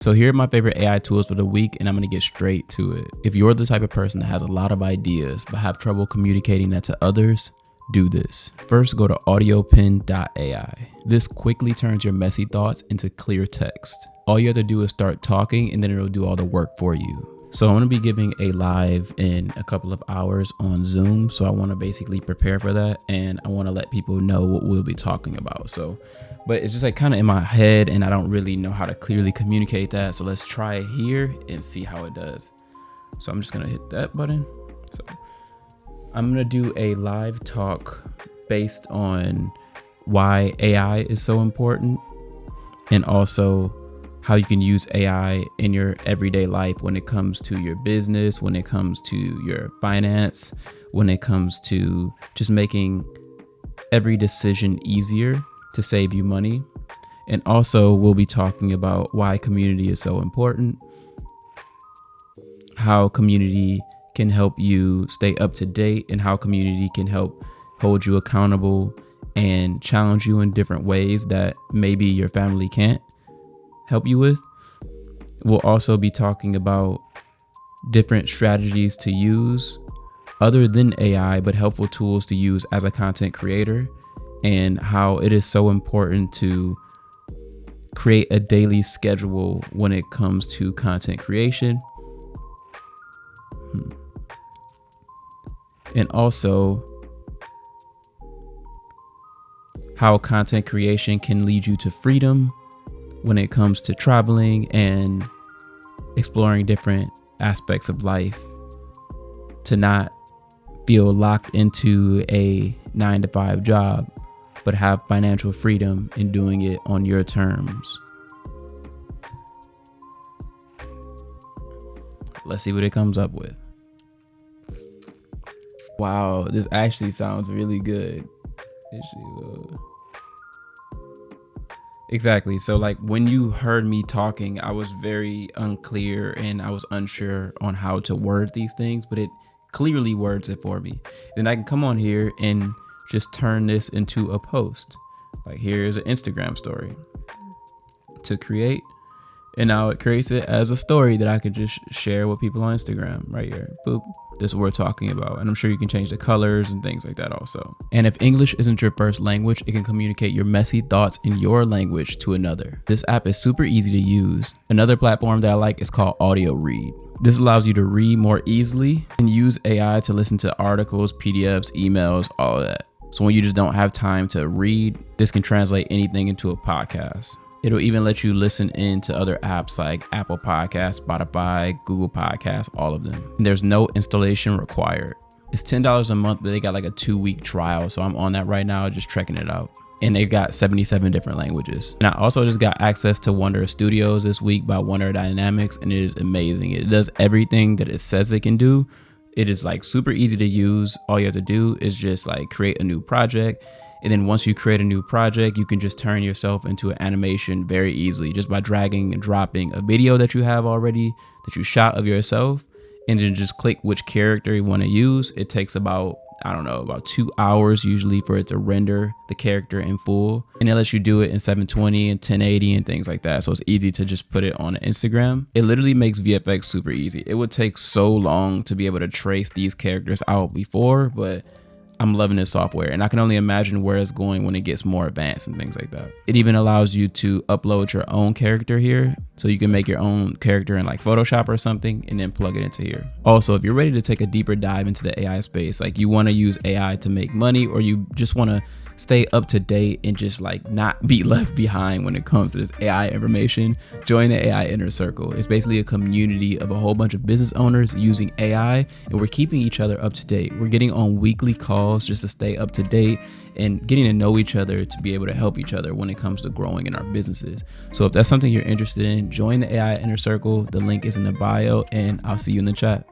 So here are my favorite AI tools for the week, and I'm going to get straight to it. If you're the type of person that has a lot of ideas but have trouble communicating that to others, do this. First, go to audiopen.ai. This quickly turns your messy thoughts into clear text. All you have to do is start talking, and then it'll do all the work for you. So I'm going to be giving a live in a couple of hours on Zoom. So I want to basically prepare for that, and I want to let people know what we'll be talking about. But it's just like kind of in my head, and I don't really know how to clearly communicate that. So let's try it here and see how it does. So I'm just going to hit that button. So I'm going to do a live talk based on why AI is so important, and also how you can use AI in your everyday life when it comes to your business, when it comes to your finance, when it comes to just making every decision easier to save you money. And also we'll be talking about why community is so important, how community can help you stay up to date, and how community can help hold you accountable and challenge you in different ways that maybe your family can't help you with. We'll also be talking about different strategies to use other than AI, but helpful tools to use as a content creator, and how it is so important to create a daily schedule when it comes to content creation. And also how content creation can lead you to freedom when it comes to traveling and exploring different aspects of life, to not feel locked into a 9-to-5 job, but have financial freedom in doing it on your terms. Let's see what it comes up with. Wow, this actually sounds really good. Exactly. So like when you heard me talking, I was very unclear and I was unsure on how to word these things, but it clearly words it for me. Then I can come on here and just turn this into a post. Like here's an Instagram story to create. And now it creates it as a story that I could just share with people on Instagram right here. Boop. This is what we're talking about. And I'm sure you can change the colors and things like that also. And if English isn't your first language, it can communicate your messy thoughts in your language to another. This app is super easy to use. Another platform that I like is called Audio Read. This allows you to read more easily and use AI to listen to articles, PDFs, emails, all of that. So when you just don't have time to read, this can translate anything into a podcast. It'll even let you listen in to other apps like Apple Podcasts, Spotify, Google Podcasts, all of them. And there's no installation required. It's $10 a month, but they got like a 2-week trial. So I'm on that right now, just checking it out. And they've got 77 different languages. And I also just got access to Wonder Studios this week by Wonder Dynamics, and it is amazing. It does everything that it says it can do. It is like super easy to use. All you have to do is just like create a new project. And then once you create a new project, you can just turn yourself into an animation very easily just by dragging and dropping a video that you have already that you shot of yourself, and then just click which character you want to use. It takes about 2 hours usually for it to render the character in full. And it lets you do it in 720 and 1080 and things like that. So it's easy to just put it on Instagram. It literally makes VFX super easy. It would take so long to be able to trace these characters out before, but I'm loving this software, and I can only imagine where it's going when it gets more advanced and things like that. It even allows you to upload your own character here. So you can make your own character in like Photoshop or something and then plug it into here. Also, if you're ready to take a deeper dive into the AI space, like you want to use AI to make money, or you just want to stay up to date and just like not be left behind when it comes to this AI information, join the AI Inner Circle. It's basically a community of a whole bunch of business owners using AI, and we're keeping each other up to date. We're getting on weekly calls just to stay up to date and getting to know each other to be able to help each other when it comes to growing in our businesses. So if that's something you're interested in, join the AI Inner Circle. The link is in the bio, and I'll see you in the chat.